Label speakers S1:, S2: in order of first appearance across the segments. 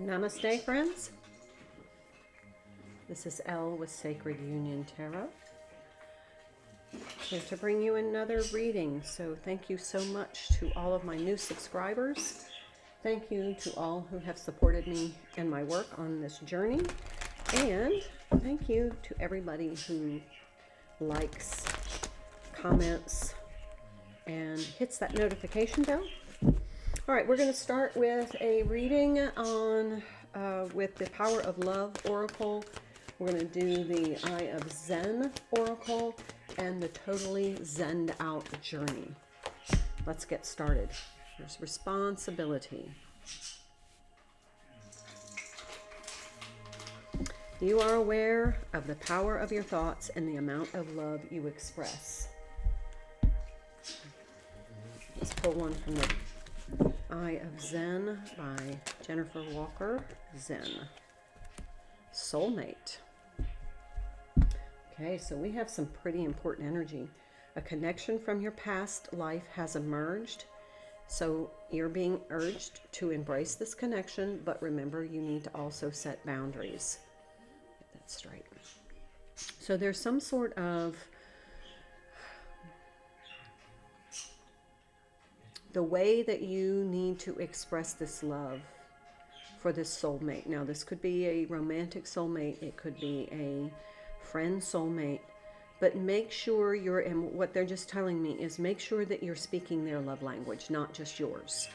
S1: Namaste, friends. This is Elle with Sacred Union Tarot. Here to bring you another reading. So thank you so much to all of my new subscribers. Thank you to all who have supported me and my work on this journey. And thank you to everybody who likes, comments, and hits that notification bell. All right, we're going to start with a reading on with the Power of Love Oracle. We're going to do the Eye of Zen Oracle and the Totally Zened Out Journey. Let's get started. There's responsibility. You are aware of the power of your thoughts and the amount of love you express. Let's pull one from the Eye of Zen by Jennifer Walker. Zen. Soulmate. Okay, so we have some pretty important energy. A connection from your past life has emerged. So you're being urged to embrace this connection, but remember you need to also set boundaries. Get that straight. So there's some sort of the way that you need to express this love for this soulmate. Now, this could be a romantic soulmate. It could be a friend soulmate. But make sure you're, and what they're just telling me is make sure that you're speaking their love language, not just yours.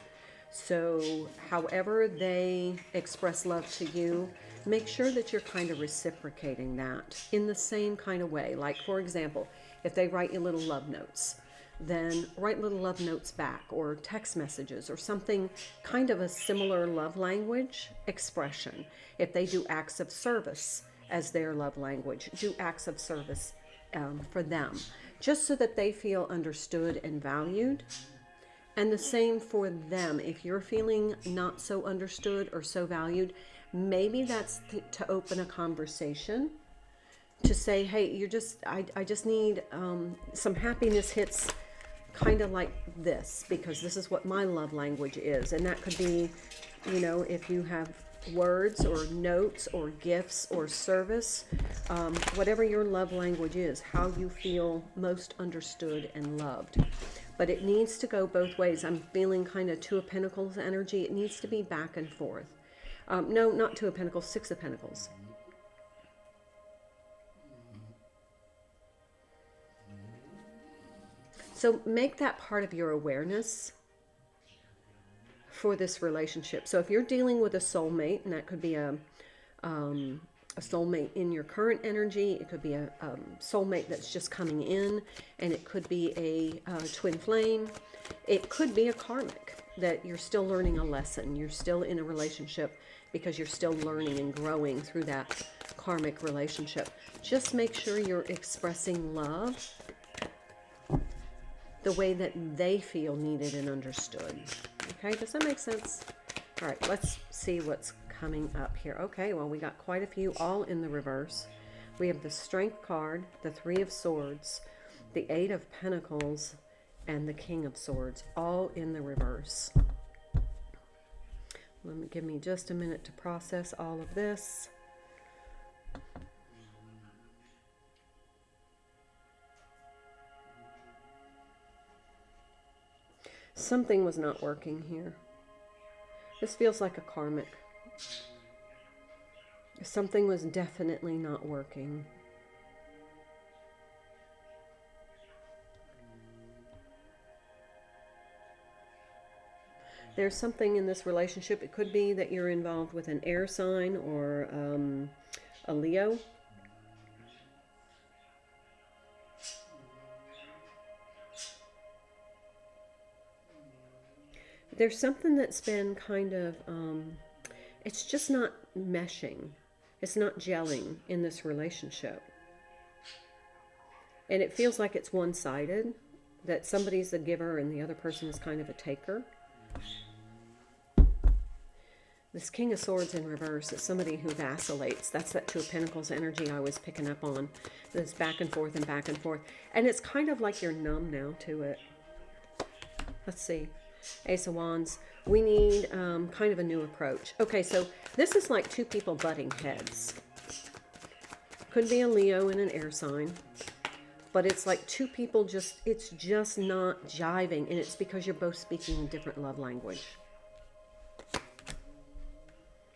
S1: So however they express love to you, make sure that you're kind of reciprocating that in the same kind of way. Like, for example, if they write you little love notes, then write little love notes back, or text messages, or something kind of a similar love language expression. If they do acts of service as their love language, do acts of service for them, just so that they feel understood and valued. And the same for them. If you're feeling not so understood or so valued, maybe that's to open a conversation to say, hey, I just need some happiness hits kind of like this, because this is what my love language is. And that could be, you know, if you have words or notes or gifts or service, whatever your love language is, how you feel most understood and loved. But it needs to go both ways. I'm feeling kind of Two of Pentacles energy. It needs to be back and forth. No, not Two of Pentacles, Six of Pentacles. So make that part of your awareness for this relationship. So if you're dealing with a soulmate, and that could be a soulmate in your current energy, it could be a soulmate that's just coming in, and it could be a twin flame, it could be a karmic that you're still learning a lesson, you're still in a relationship because you're still learning and growing through that karmic relationship. Just make sure you're expressing love the way that they feel needed and understood. Okay, does that make sense? All right, let's see what's coming up here. Okay, well, we got quite a few all in the reverse. We have the Strength card, the Three of Swords, the Eight of Pentacles, and the King of Swords, all in the reverse. Give me just a minute to process all of this. Something was not working here. This feels like a karmic. Something was definitely not working. There's something in this relationship. It could be that you're involved with an air sign or a Leo. There's something that's been kind of, it's just not meshing. It's not gelling in this relationship. And it feels like it's one-sided, that somebody's the giver and the other person is kind of a taker. This King of Swords in reverse is somebody who vacillates. That's that Two of Pentacles energy I was picking up on. This back and forth and back and forth. And it's kind of like you're numb now to it. Let's see. Ace of Wands. We need kind of a new approach. Okay, so this is like two people butting heads. Could be a Leo and an air sign. But it's like two people just, it's just not jiving. And it's because you're both speaking a different love language.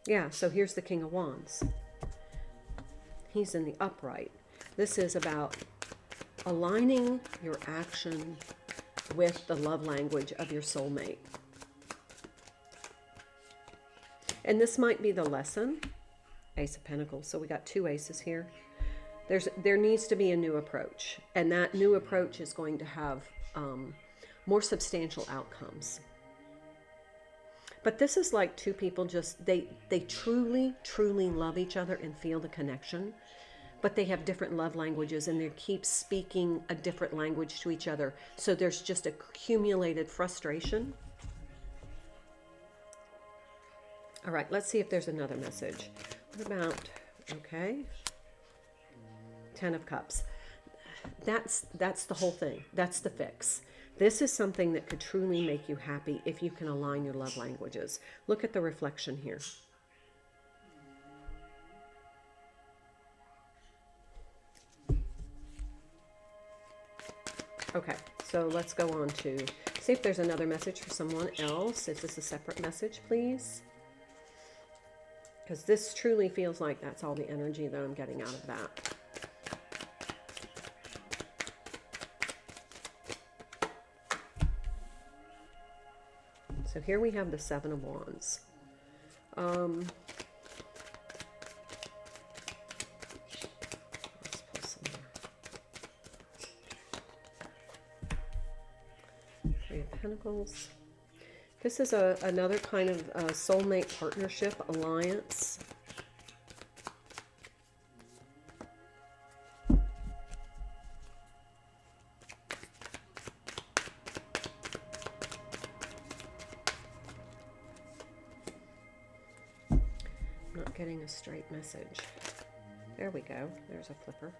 S1: Yeah, so here's the King of Wands. He's in the upright. This is about aligning your action with the love language of your soulmate. And this might be the lesson. Ace of Pentacles. So we got two aces here. There needs to be a new approach. And that new approach is going to have more substantial outcomes. But this is like two people just, they truly, truly love each other and feel the connection. But they have different love languages and they keep speaking a different language to each other. So there's just accumulated frustration. All right, let's see if there's another message. What about, okay, 10 of Cups. That's the whole thing. That's the fix. This is something that could truly make you happy if you can align your love languages. Look at the reflection here. Okay, so let's go on to see if there's another message for someone else. Is this a separate message, please? Because this truly feels like that's all the energy that I'm getting out of that. So here we have the Seven of Wands. Let's pull some more. Three of Pentacles. This is another kind of soulmate partnership, alliance. Not getting a straight message. There we go. There's a flipper.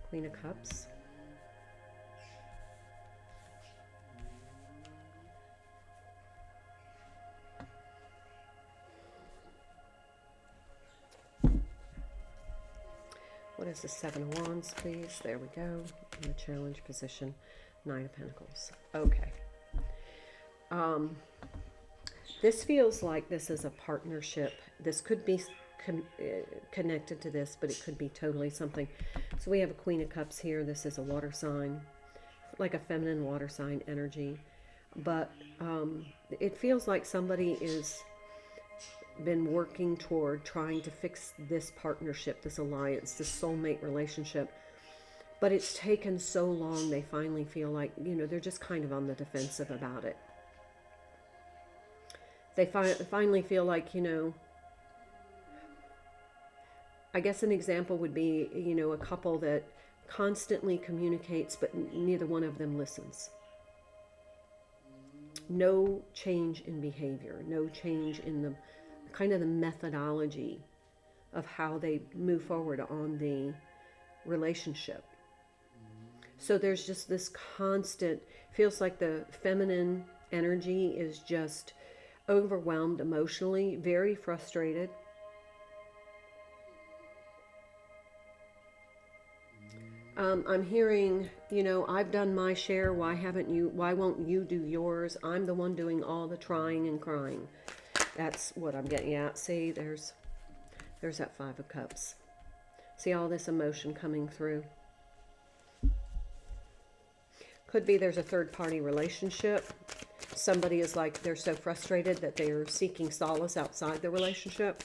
S1: Queen of Cups. What is the Seven of Wands, please? There we go. In the challenge position, Nine of Pentacles. Okay. This feels like this is a partnership. This could be connected to this, but it could be totally something. So we have a Queen of Cups here. This is a water sign, like a feminine water sign energy. But it feels like somebody is been working toward trying to fix this partnership, this alliance, this soulmate relationship. But it's taken so long, they finally feel like, you know, they're just kind of on the defensive about it. They finally feel like, you know, I guess an example would be, you know, a couple that constantly communicates, but neither one of them listens. No change in behavior, no change in the kind of the methodology of how they move forward on the relationship. So there's just this constant, feels like the feminine energy is just overwhelmed emotionally, very frustrated. I'm hearing, you know, I've done my share. Why won't you do yours? I'm the one doing all the trying and crying. That's what I'm getting at. See, there's that Five of Cups. See all this emotion coming through. Could be there's a third-party relationship. Somebody is like, they're so frustrated that they're seeking solace outside the relationship.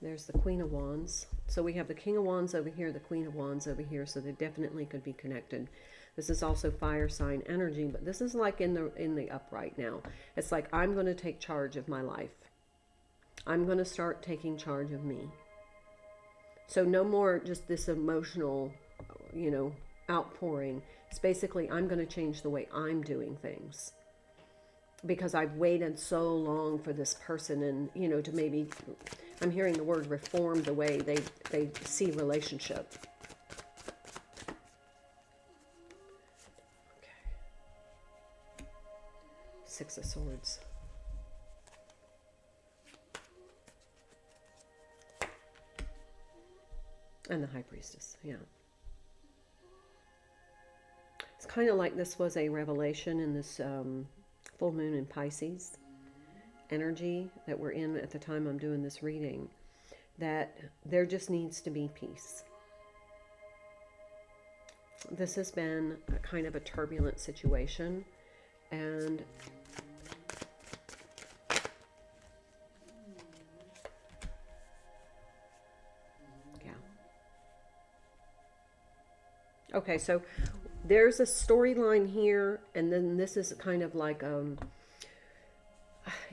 S1: There's the Queen of Wands. So we have the King of Wands over here, the Queen of Wands over here, so they definitely could be connected. This is also fire sign energy, but this is like in the upright now. It's like, I'm going to take charge of my life. I'm going to start taking charge of me. So no more just this emotional, you know, outpouring. It's basically, I'm going to change the way I'm doing things. Because I've waited so long for this person and, you know, to maybe, I'm hearing the word reform the way they see relationship. Six of Swords. And the High Priestess, yeah. It's kind of like this was a revelation in this full moon in Pisces energy that we're in at the time I'm doing this reading, that there just needs to be peace. This has been a kind of a turbulent situation, and yeah. Okay, so there's a storyline here, and then this is kind of like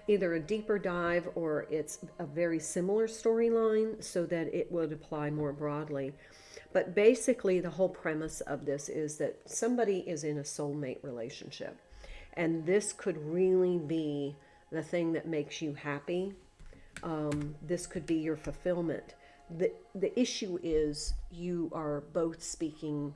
S1: either a deeper dive or it's a very similar storyline so that it would apply more broadly. But basically the whole premise of this is that somebody is in a soulmate relationship, and this could really be the thing that makes you happy. This could be your fulfillment. The issue is you are both speaking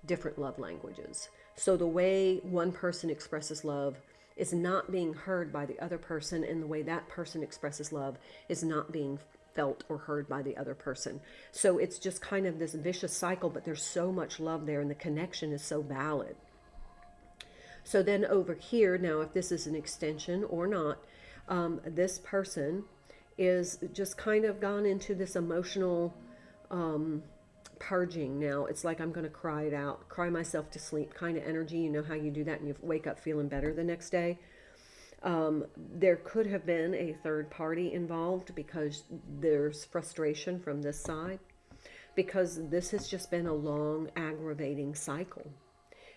S1: different love languages. So the way one person expresses love is not being heard by the other person, and the way that person expresses love is not being felt or heard by the other person. So it's just kind of this vicious cycle, but there's so much love there and the connection is so valid. So then over here, now if this is an extension or not, this person is just kind of gone into this emotional purging. Now it's like I'm going to cry it out, cry myself to sleep kind of energy. You know how you do that and you wake up feeling better the next day. There could have been a third party involved because there's frustration from this side, because this has just been a long aggravating cycle.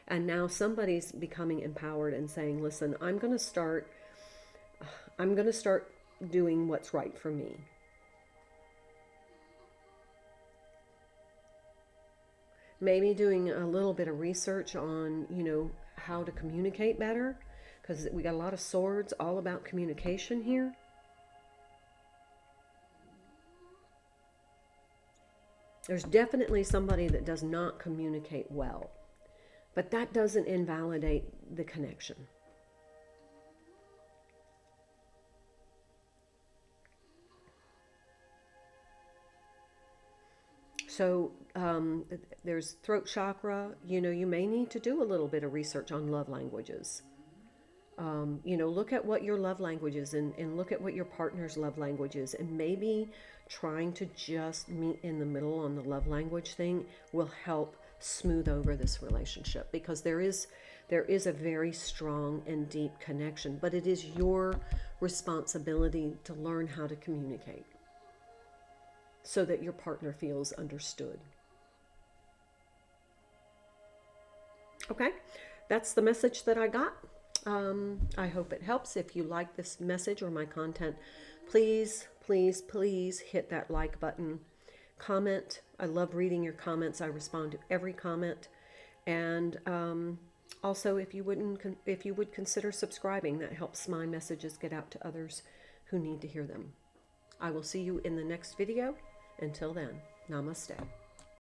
S1: And now somebody's becoming empowered and saying, listen, I'm going to start doing what's right for me. Maybe doing a little bit of research on, you know, how to communicate better, because we got a lot of swords all about communication here. There's definitely somebody that does not communicate well, but that doesn't invalidate the connection. So there's throat chakra. You know, you may need to do a little bit of research on love languages. You know, look at what your love language is, and look at what your partner's love language is, and maybe trying to just meet in the middle on the love language thing will help smooth over this relationship, because there is a very strong and deep connection, but it is your responsibility to learn how to communicate so that your partner feels understood. Okay, that's the message that I got. I hope it helps. If you like this message or my content, please, please, please hit that like button. Comment. I love reading your comments. I respond to every comment. And also, if you would consider subscribing, that helps my messages get out to others who need to hear them. I will see you in the next video. Until then, namaste.